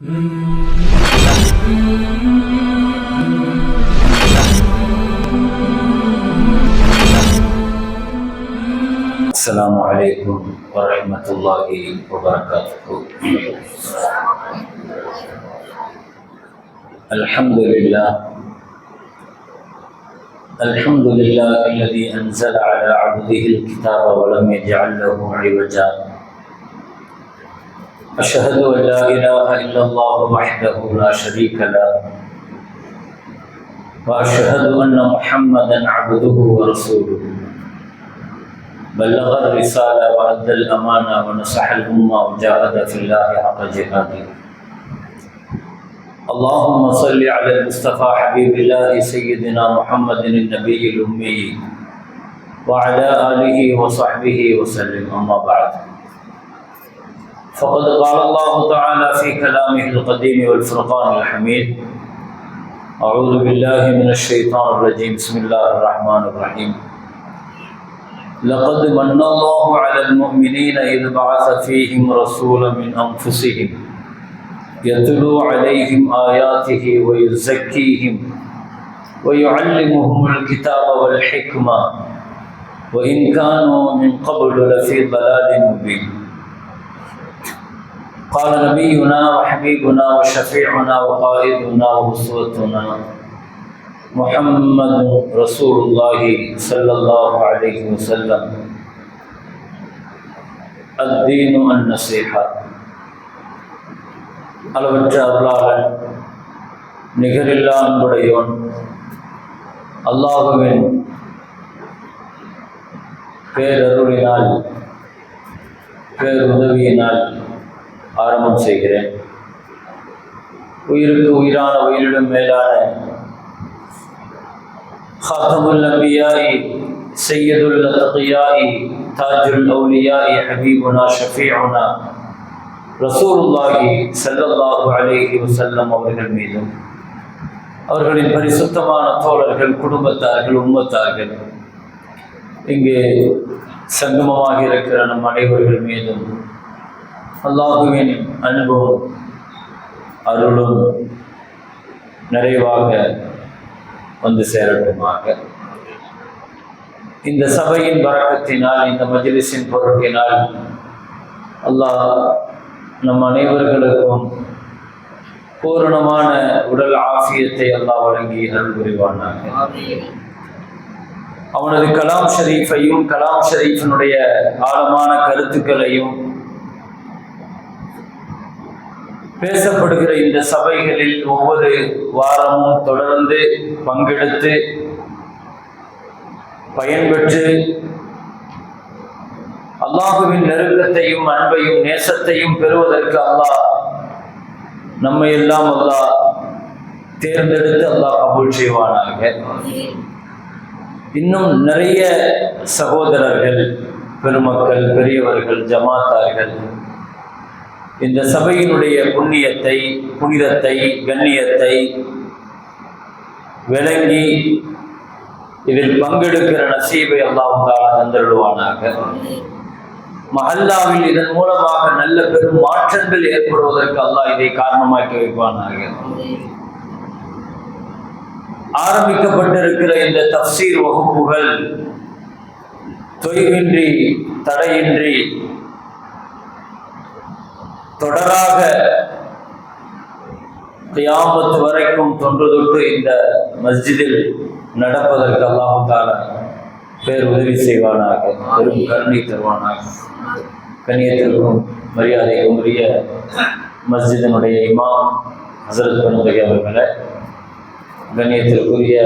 السلام عليكم ورحمة الله وبركاته. الحمد لله الذي أنزل على عبده الكتاب ولم يجعل له عوجا. أشهد أن لا إله إلا الله وحده لا شريك له، وأشهد أن محمدا عبده ورسوله، بلغ الرسالة وأدى الأمانة ونصح الأمة وجاهد في الله حق جهاده. اللهم صل على المصطفى حبيب الله سيدنا محمد النبي الأمي وعلى آله وصحبه وسلم. أما بعد، فقد قال الله تعالى في كلامه القديم والفرقان الحميد: أعوذ بالله من الشيطان الرجيم. بسم الله الرحمن الرحيم. لقد من الله على المؤمنين إذ بعث فيهم رسولا من أنفسهم يتلو عليهم آياته ويزكيهم ويعلمهم الكتاب والحكمة وإن كانوا من قبل لفي ضلال مبين. قال نبينا وحبيبنا وشفيعنا وقائدنا وأسوتنا محمد رسول الله صلى الله عليه وسلم: الدين النصيحة. அளவற்ற அருளாளன், நிகரில்லா அன்புடையோன், அல்லாஹுவின் பேரருளினால் பேருதவியினால் ஆரம்பம் செய்கிறேன். உயிருக்கு உயிரான உயிரிலும் மேலான خاتمul anbiya'i sayyidul atqiya'i tajul awliya'i habibuna shafi'una ரசூலுல்லாஹி ஸல்லல்லாஹு அலைஹி வஸல்லம் அவர்கள் மீதும், அவர்களின் பரிசுத்தமான தோழர்கள், குடும்பத்தார்கள், உம்மத்தார்கள், இங்கே சங்கமமாக இருக்கிற நம் அனைவர்கள் மீதும் அல்லாஹுவின் அன்பும் அருளும் நிறைவாக வந்து சேரட்டுமாக. இந்த சபையின் பரக்கத்தினால், இந்த மஜ்லிஸின் பொருட்டினால் அல்லாஹ் நம் அனைவர்களுக்கும் பூரணமான உடல் ஆஃபியத்தை அல்லாஹ் வழங்கி அருள் புரிவானாக. அவனது கலாம் ஷரீஃபையும் கலாம் ஷரீஃபினுடைய ஆழமான கருத்துக்களையும் பேசப்படுகிற இந்த சபைகளில் ஒவ்வொரு வாரமும் தொடர்ந்து பங்கெடுத்து பயன்பெற்று அல்லாஹுவின் நெருக்கத்தையும் அன்பையும் நேசத்தையும் பெறுவதற்கு அல்லாஹ் நம்மை எல்லாம் அல்லாஹ் தேர்ந்தெடுத்து அல்லாஹ் கபூல் செய்வானாக. இன்னும் நிறைய சகோதரர்கள், பெருமக்கள், பெரியவர்கள், ஜமாத்தார்கள் இந்த சபையினுடைய புண்ணியத்தை, புனிதத்தை, கண்ணியத்தை விளங்கி இதில் பங்கெடுக்கிற நசீபை அல்லாஹ் தஆலா தந்தருள்வானாக. மஹல்லாவில் இதன் மூலமாக நல்ல பெரும் மாற்றங்கள் ஏற்படுவதற்கு அல்லாஹ் இதை காரணமாக்கி வைப்பானாக. ஆரம்பிக்கப்பட்டிருக்கிற இந்த தஃப்சீர் வகுப்புகள் தொய்வின்றி தடையின்றி தொடராக கியாமத் வரைக்கும் தொன்று தொட்டு இந்த மஸ்ஜிதில் நடப்பதற்கு அல்லாஹ் தஆலா பேர் உதவி செய்வானாக, பெரும் கருணை தருவானாக. கண்ணியத்திற்கும் மரியாதைக்கும் உரிய மஸ்ஜிதினுடைய இமாம் ஹஸரத் பெருந்தகை அவர்களே, கண்ணியத்திற்குரிய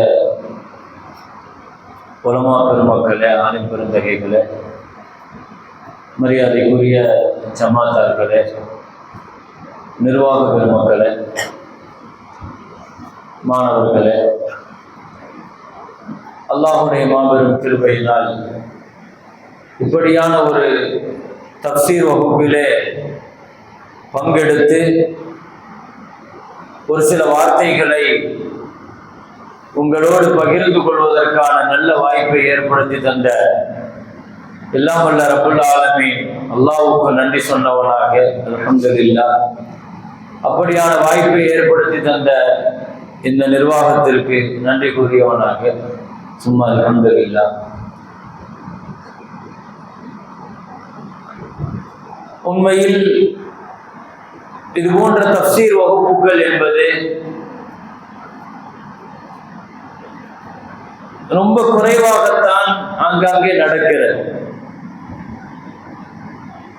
உலமா பெருமக்களே, ஆலிம் பெருந்தகைகளே, மரியாதைக்குரிய ஜமாத்தார்களே, நிர்வாக பெருமக்களே, மாணவர்களே, அல்லாஹுடைய மாபெரும் கிருபையினால் இப்படியான ஒரு தஃப்சீர் வகுப்பிலே பங்கெடுத்து ஒரு சில வார்த்தைகளை உங்களோடு பகிர்ந்து கொள்வதற்கான நல்ல வாய்ப்பை ஏற்படுத்தி தந்த எல்லாம் வல்ல ரப்புல் ஆலமீன் அல்லாஹ்வுக்கு நன்றி சொன்னவனாக அல்ஹம்துலில்லாஹ். அப்படியான வாய்ப்பை ஏற்படுத்தி தந்த இந்த நிர்வாகத்திற்கு நன்றி கூறியவனாக சும்மா அல்ஹம்துலில்லாஹ். உண்மையில் இது போன்ற தஃப்சீர் வகுப்புகள் என்பது ரொம்ப குறைவாகத்தான் ஆங்காங்கே நடக்கிறது.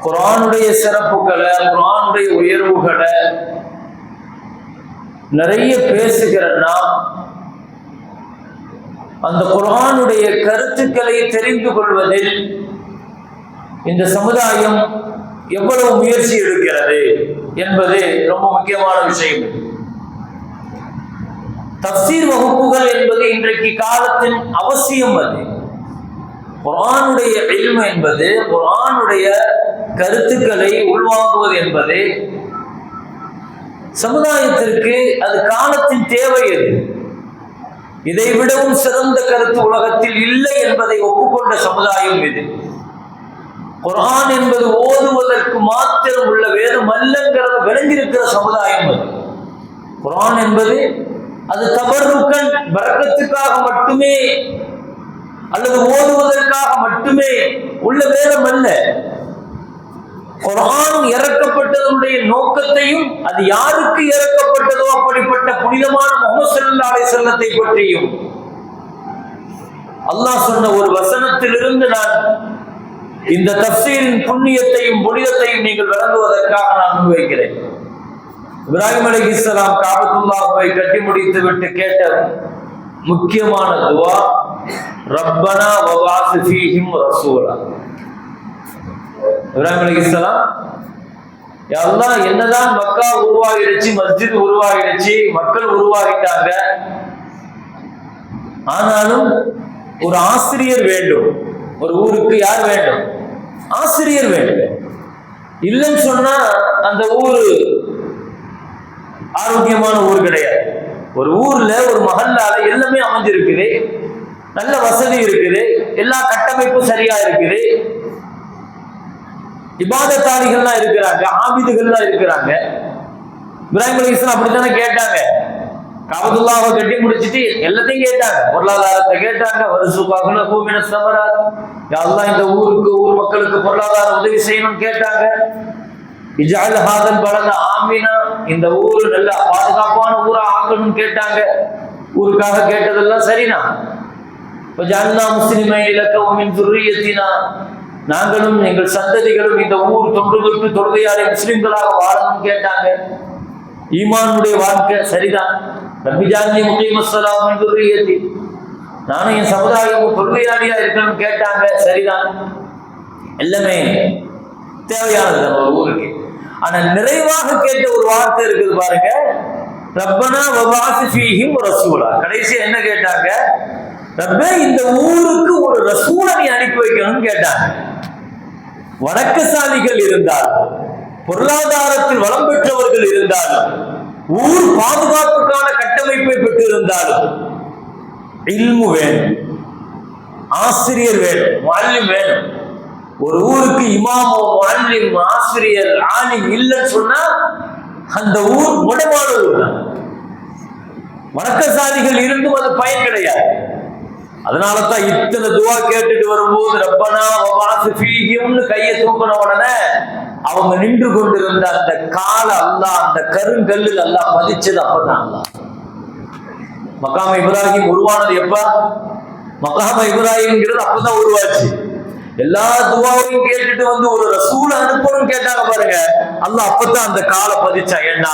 குர்ஆனுடைய சிறப்புகளை, குர்ஆனுடைய உயர்வுகளை நிறைய பேசுகிற நாம் அந்த குர்ஆனுடைய கருத்துக்களை தெரிந்து கொள்வதில் இந்த சமுதாயம் எவ்வளவு முயற்சி எடுக்கிறது என்பது ரொம்ப முக்கியமான விஷயம். தஃப்சீர் வகுப்புகள் என்பது இன்றைக்கு காலத்தின் அவசியம். அது குர்ஆனுடைய இல்மு என்பது, குர்ஆனுடைய கருத்துக்களை உள்வாங்குவது என்பது சமுதாயத்திற்கு அது காலத்தின் தேவை. அது இதை விடவும் சிறந்த கருத்து உலகத்தில் இல்லை என்பதை ஒப்புக்கொண்ட சமுதாயம் இது. குர்ஆன் என்பது ஓதுவதற்கு மாத்திரம் உள்ள வேதம் அல்லங்கிறத விளங்கியிருக்கிற சமுதாயம் அது. குர்ஆன் என்பது அது தபர்ருக்கன் பரக்கத்துக்காக மட்டுமே அல்லது ஓதுவதற்காக மட்டுமே உள்ள வேதம் அல்ல. குர்ஆன் இறக்கப்பட்டதனுடைய நோக்கத்தையும் அது யாருக்கு இறக்கப்பட்டதோ அப்படிப்பட்ட புனிதமான முஹம்மது ஸல்லல்லாஹு அலைஹி வஸல்லத்தை பற்றியும் அல்லாஹ் சொன்ன ஒரு வசனத்திலிருந்து நான் இந்த தஃப்சீரின் புண்ணியத்தையும் புனிதத்தையும் நீங்கள் விளங்குவதற்காக நான் முன்வைக்கிறேன். இப்ராஹிம் அலைஹிஸ்ஸலாம் காபத்துல்லாஹை கட்டி முடித்து விட்டு கேட்ட முக்கியமான துஆ, ரப்பனா வபஅஸ் ஃபீஹிம் ரசூலா. இப்ராஹிம் அலைஹிஸ்ஸலாம், யா அல்லாஹ், என்னதான் மக்கா உருவாகிடுச்சு, மஸ்ஜித் உருவாகிடுச்சு, மக்கள் உருவாகிட்டாங்க, ஆனாலும் ஒரு ஆசிரியர் வேண்டும். ஒரு ஊருக்கு யார் வேண்டும்? ஆசிரியர் வேண்டும். இல்லைன்னு சொன்னா அந்த ஊரு ஆரோக்கியமான ஊர் கிடையாது. ஒரு ஊர்ல, ஒரு மஹல்லால எல்லாமே அமைஞ்சிருக்குது, நல்ல வசதி இருக்குது, எல்லா கட்டமைப்பும் சரியா இருக்குது, இபாதத்தாளிகள்லாம் இருக்கிறாங்க, ஆபிதுகள்லாம் இருக்கிறாங்க. இப்ராஹிம் அலைஹிஸ்ஸலாம் அப்படித்தானே கேட்டாங்க. காபத்துல்லாஹை கட்டி முடிச்சிட்டு எல்லாத்தையும் கேட்டாங்க. பொருளாதாரத்தை கேட்டாங்க. வருசுக்காக பூமின சமராத், யா அல்லாஹ் இந்த ஊருக்கு, ஊர் மக்களுக்கு பொருளாதார உதவி செய்யணும்னு கேட்டாங்க. இஜ்அல் ஹாதல் பலத ஆமினா, இந்த ஊர் நல்ல பாதுகாப்பான ஊரா ஆக்கணும்னு கேட்டாங்க. ஊருக்காக கேட்டதெல்லாம் சரிதான். வஜஅல்னா முஸ்லிமைன லக வ மின் ذُرِّيَّتِنَا, நாங்களும் எங்கள் சந்ததிகளும் இந்த ஊர் தொன்று தொட்டு தொழுகையாளி முஸ்லிம்களாக வாழணும்னு கேட்டாங்க. ஈமானுடைய வாழ்க்கை சரிதான். ரப்பி ஜஅல்னி முகீமஸ் ஸலாத் மின் ذُرِّيَّத்தி, நானும் என் சமுதாயமும் தொழுகையாளியா இருக்கணும்னு கேட்டாங்க. சரிதான், எல்லாமே தேவையானது நம்ம ஊருக்கு. ஆனா நிறைவாக கேட்ட ஒரு வார்த்தை இருக்குது பாருங்க, ரப்பனா வபஅஸ் ஃபீஹிம் ரசூலா. கடைசியா என்ன கேட்டாங்க? ரப்பே, இந்த ஊருக்கு ஒரு ரசூலை நீ அனுப்பி வைக்கணும்னு கேட்டாங்க. வணக்கசாலிகள் இருந்தால், பொருளாதாரத்தில் வளம் பெற்றவர்கள் இருந்தாலும், ஊர் பாதுகாப்புக்கான கட்டமைப்பை பெற்றிருந்தாலும் இல்மு வேணும், ஆசிரியர் வேணும், முஅல்லிம் வேணும். ஒரு ஊருக்கு இமாமோ, முஅல்லிம், ஆசிரியர், ஆலிம் இல்லைன்னு சொன்னா அந்த ஊர் முடமான ஊர் தான். வணக்கசாலிகள் இருந்தும் அது பயன் கிடையாது. அதனால தான் இத்தனை துவா கேட்டுட்டு வரும்போது ரப்பனா வபஅஸ் ஃபீஹிம்னு கையை தூக்கின உடனே அவங்க நின்று கொண்டிருந்த அந்த கால அல்லாஹ் அந்த கருங்கல்லில் அல்லாஹ் பதிச்சது. அப்பதான் அல்லாஹ் மக்காம இப்ராஹிம் உருவானது எப்ப? மக்காம இப்ராஹிம்ங்கிறது அப்பதான் உருவாச்சு. எல்லா துவாவையும் கேட்டுட்டு வந்து ஒரு ரசூலை அனுப்பணும்னு கேட்டாங்க பாருங்க, அல்லாஹ் அப்பதான் அந்த கால பதிச்சா. ஏன்னா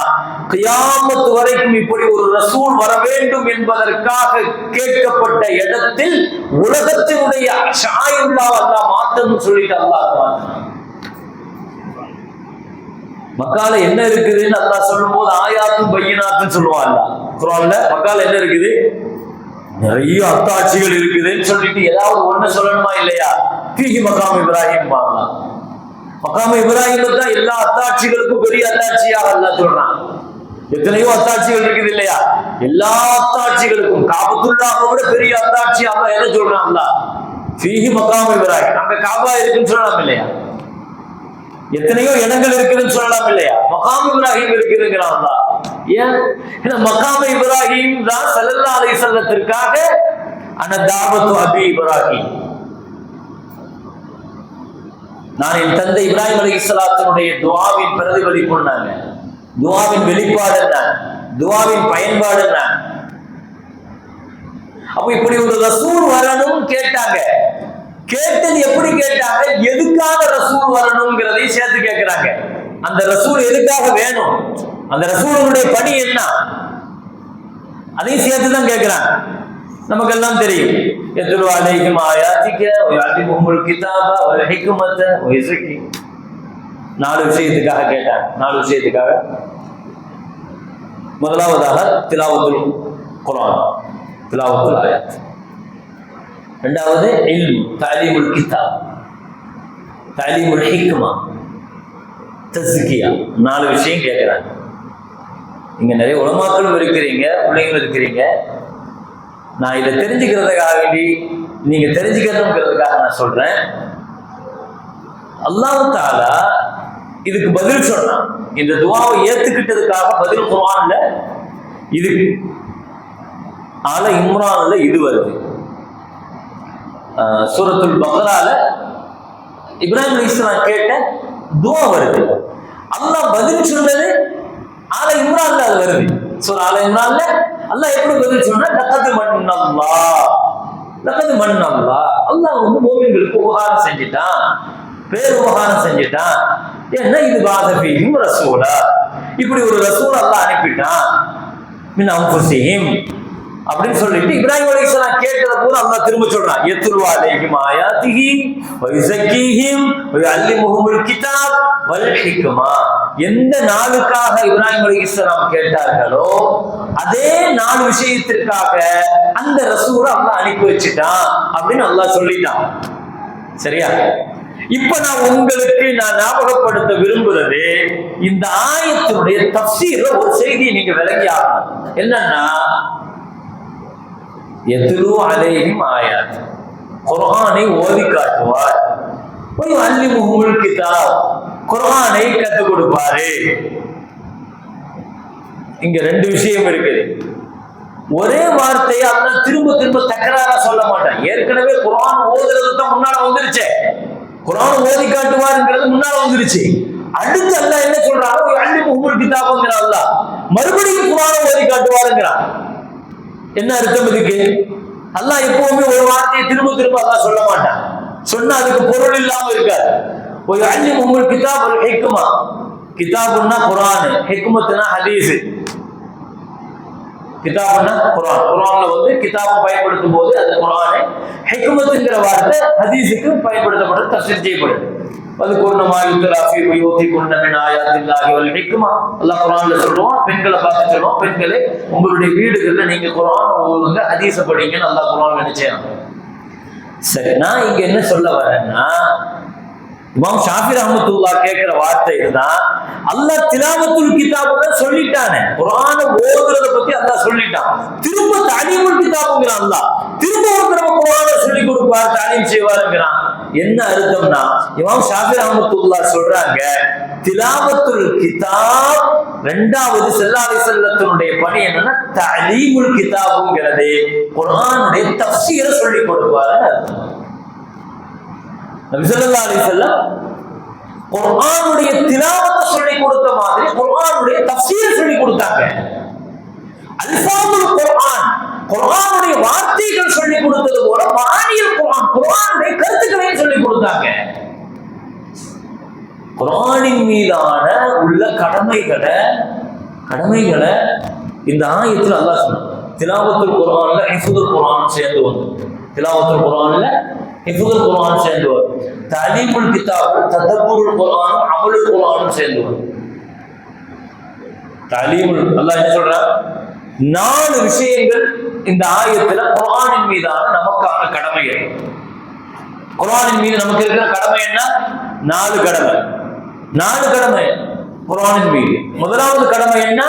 கியாமத் வரைக்கும் இப்படி ஒரு ரசூல் வர வேண்டும் என்பதற்காக கேட்கப்பட்ட இடத்தில் உலகத்தினுடைய ஷாயில்லா அல்லாஹ் மாத்தணும்னு சொல்லிட்டு அல்லாஹ் மாத்தினான். மக்கால என்ன இருக்குதுன்னு அல்லாஹ் சொல்லும் போது ஆயாத்தும் பையினாத்துன்னு சொல்லுவான் அல்லாஹ் குர்ஆன்ல. மக்கால என்ன இருக்குது? நிறைய அத்தாட்சிகள் இருக்குதுன்னு சொல்லிட்டு ஏதாவது ஒண்ணு சொல்லணுமா இல்லையா? ஃபீஹி மகாம் இப்ராஹிம் வாங்கலாம். மகாம் இப்ராஹிம் தான் எல்லா அத்தாட்சிகளுக்கும் பெரிய அத்தாட்சியாக அல்லாஹ் சொல்றான். எத்தனையோ அத்தாட்சிகள் இருக்குது இல்லையா? எல்லா அத்தாட்சிகளுக்கும் காபத்துல்லாஹை விட பெரிய அத்தாட்சியாக எதை சொல்றான் அல்லாஹ்? ஃபீஹி மகாம் இப்ராஹிம். அங்க காபா இருக்குன்னு சொல்லலாம் இல்லையா? எத்தனையோ இடங்கள் இருக்குதுன்னு சொல்லலாம் இல்லையா? மகாம் இப்ராஹிம் இருக்குதுங்கிறான். ஏன்? மகாம் இப்ராஹிம் தான் ஸல்லல்லாஹு அலைஹி வஸல்லத்திற்காக அன தாவத்து அபி இப்ராஹிம், நான் என் தந்தை இப்ராஹிம் அலைஹிஸ்ஸலாத்தினுடைய துஆவின் பிரதிபலிப்பு, துஆவின் வெளிப்பாடு, துஆவின் பயன்பாடு. அப்ப இப்படி ஒரு ரசூல் வரணும் கேட்டாங்க. கேட்டது எப்படி கேட்டாங்க? எதுக்காக ரசூல் வரணும்ங்கிறதையும் சேர்த்து கேட்கிறாங்க. அந்த ரசூல் எதுக்காக வேணும், அந்த ரசூலுடைய பணி என்ன, அதையும் சேர்த்துதான் கேட்கிறாங்க. நமக்கெல்லாம் தெரியும், யத்லு அலைஹிம் ஆயாத்திக வ யுஅல்லிமுஹுல் கிதாப வல் ஹிக்மத வ யுஸக்கி. 4 விஷயத்துக்காக கேட்டாங்க. 4 விஷயத்துக்காக. முதலாவதாக திலாவத்துல் குர்ஆன், திலாவத்துல் ஆயாத். இரண்டாவது இல்ம், தஅலீமுல் கிதாப், தஅலீமுல் ஹிக்மா, தஸ்கியா. 4 விஷயம் கேட்கிறாங்க. இங்க நிறைய உலமாக்களும் இருக்கிறீங்க, பிள்ளைங்களும் இருக்கிறீங்க. நான் இதை தெரிஞ்சுக்கிறதுக்காக வேண்டி, நீங்க தெரிஞ்சுக்கிறதுங்கிறதுக்காக நான் சொல்றேன். அல்லாஹ் தஆலா இதுக்கு பதில் சொன்னான். இந்த துஆவை ஏத்துக்கிட்டதுக்காக பதில் குர்ஆன்ல இது, ஆல இம்ரான்ல இது வருது. சூரத்துல் பக்ரால இப்ராஹிம் அலைஹிஸ்ஸலாம் கேட்ட துஆ வருது. அல்லாஹ் பதில் சொன்னது ஆல இம்ரான்ல அது வருது. சூரா ஆல இம்ரான்ல அல்லாஹ் எப்படி பதில் சொன்னா, லகத் மன்னல்லாஹ், லகத் மன்னல்லாஹ், அல்லாஹ் வந்து மூமின்களுக்கு உபகாரம் செஞ்சிட்டான், பேர் உபகாரம் செஞ்சிட்டான். ஏன்னா இது பாதஃபீஹிம் ரசூலா, இப்படி ஒரு ரசூல் அல்லாஹ் அனுப்பிட்டான், மின் அன்ஃபுஸிஹிம் அப்படின்னு சொல்லிட்டு இப்ராஹிம் அலைஹிஸ்ஸலாம் கேட்டத பூரா அல்லாஹ் திரும்ப சொல்றான். யத்லு அலைஹிம் ஆயாத்திஹி வ யுஸக்கீஹிம் வ யுஅல்லிமுஹுல் கிதாப் வல் ஹிக்மா. எந்த நாளுக்காக இப்ராஹிம் அலைஹிஸ்ஸலாம் கேட்டார்களோ அதே 4 விஷயத்திற்காக அந்த ரசூலை அல்லாஹ் அனுப்பி வச்சுட்டான் அப்படின்னு அல்லாஹ் சொல்லிட்டான். சரியா? இப்ப நான் உங்களுக்கு ஞாபகப்படுத்த விரும்புறது, இந்த ஆயத்தினுடைய தஃப்சீர்ல ஒரு செய்தியை நீங்க விளங்கி ஆகணும். என்னன்னா, யத்லு அலைஹிம் ஆயாத், குர்ஆனை ஓதி காட்டுவார், வ யுஅல்லிமுஹுல் கிதாப், குர்ஆனை கற்றுக் கொடுப்பாரு. இங்க 2 விஷயம் இருக்குது. ஒரே வார்த்தையை அல்லாஹ் திரும்ப திரும்ப தக்கராரா சொல்ல மாட்டான். ஏற்கனவே குர்ஆன் ஓதுறது தான் முன்னால வந்துருச்சு, குர்ஆன் ஓதி காட்டுவாருங்கிறது முன்னால வந்துருச்சு. அடுத்து அல்லாஹ் என்ன சொல்றாரோ, யுஅல்லிமுஹுல் கிதாப்ங்கற அல்லாஹ் மறுபடியும் குர்ஆனை ஓதி காட்டுவாருங்கிறான். என்ன அர்த்தம் இதுக்கு? அல்லாஹ் எப்பவுமே ஒரு வார்த்தையை திரும்ப திரும்ப அல்லாஹ் சொல்ல மாட்டான். சொன்னா அதுக்கு பொருள் இல்லாம இருக்காது. யுஅல்லிமுஹுல் கிதாப் வல் ஹிக்மா, கிதாப்னா குர்ஆன், ஹிக்மத்னா ஹதீஸ். கிதாப்னா குர்ஆன், குர்ஆன்ல வந்து கிதாப் பயன்படுத்தும் போது அது குர்ஆனை, ஹிக்மத்ங்கற வார்த்தை ஹதீஸுக்கு பயன்படுத்தப்படுது, தஃசீர் செய்யப்படுது. அது குர்ஆன் மாயுத்ராஃபி யுதி குன்ன மின் ஆயாத்தில்லாஹி வல் ஹிக்மா. அல்லாஹ் குர்ஆன்ல சொல்றான், பெண்களை பார்த்து சொல்றான், பெண்களே உங்களுடைய வீடுகள்ல நீங்க குர்ஆன் ஓதுங்க, ஹதீஸ் படிங்கன்னு அல்லாஹ் குர்ஆன்ல நினைச்சான். சரி, நான் இங்க என்ன சொல்ல வரேன்னா, இமாம் ஷாஃபி ரஹ்மத்துல்லாஹ் கேட்கிற வார்த்தை இதுதான். அல்லாஹ் திலாவத்துல் கிதாபுன்னு சொல்லிட்டானே, குர்ஆனை ஓதுறத பத்தி அல்லாஹ் சொல்லிட்டான். திரும்ப தஅலீமுல் கிதாபுங்கறான். அல்லாஹ் திரும்ப ஒரு தடவை குர்ஆனை சொல்லி கொடுப்பார், தஅலீம் செய்வாருங்கறான். என்ன அர்த்தம்னா, இமாம் ஷாஃபி ரஹ்மத்துல்லாஹ் சொல்றாங்க, திலாவத்துல் கிதாப் இரண்டாவது ஸல்லல்லாஹு அலைஹி வஸல்லத்தினுடைய பணி என்னன்னா, தஅலீமுல் கிதாபுங்கிறது குர்ஆனுடைய தஃப்சீரை சொல்லி கொடுப்பாருன்னு அர்த்தம். நபி ஸல்லல்லாஹு அலைஹி வஸல்லம் குர்ஆனுடைய திலாவத்தை சொல்லி கொடுத்த மாதிரி குர்ஆனுடைய தஃப்சீர் சொல்லி கொடுத்தாங்க. அல்ஃபாமுல் குர்ஆன், குர்ஆனுடைய வார்த்தைகள் சொல்லி கொடுத்தது போல மானியல் குர்ஆன், குர்ஆனுடைய கருத்துக்களையும் சொல்லி கொடுத்தாங்க. குர்ஆனின் மீதான உள்ள கடமைகளை இந்த ஆயத்தில் அல்லாஹ் சொன்னான். திலாவத்துல் குர்ஆன்ல ஹிஃபுதுல் குர்ஆன் சேர்ந்து வந்து, திலாவத்துல் குர்ஆன்ல ஹிஃபுதுல் குர்ஆன் சேர்ந்து வரும். தஅலீமுல் கிதாப், ததப்புருல் குர்ஆன், அமலுல் குர்ஆன் சேர்ந்து வரும். தஅலீமுல், அல்லாஹ் என்ன சொல்றான்? 4 விஷயங்கள் இந்த ஆயத்துல குர்ஆனின் மீதான நமக்கான கடமைகள். குர்ஆனின் மீது நமக்கு இருக்கிற கடமை என்ன? 4 கடமை. 4 கடமை குர்ஆனின் மீது. முதலாவது கடமை என்ன?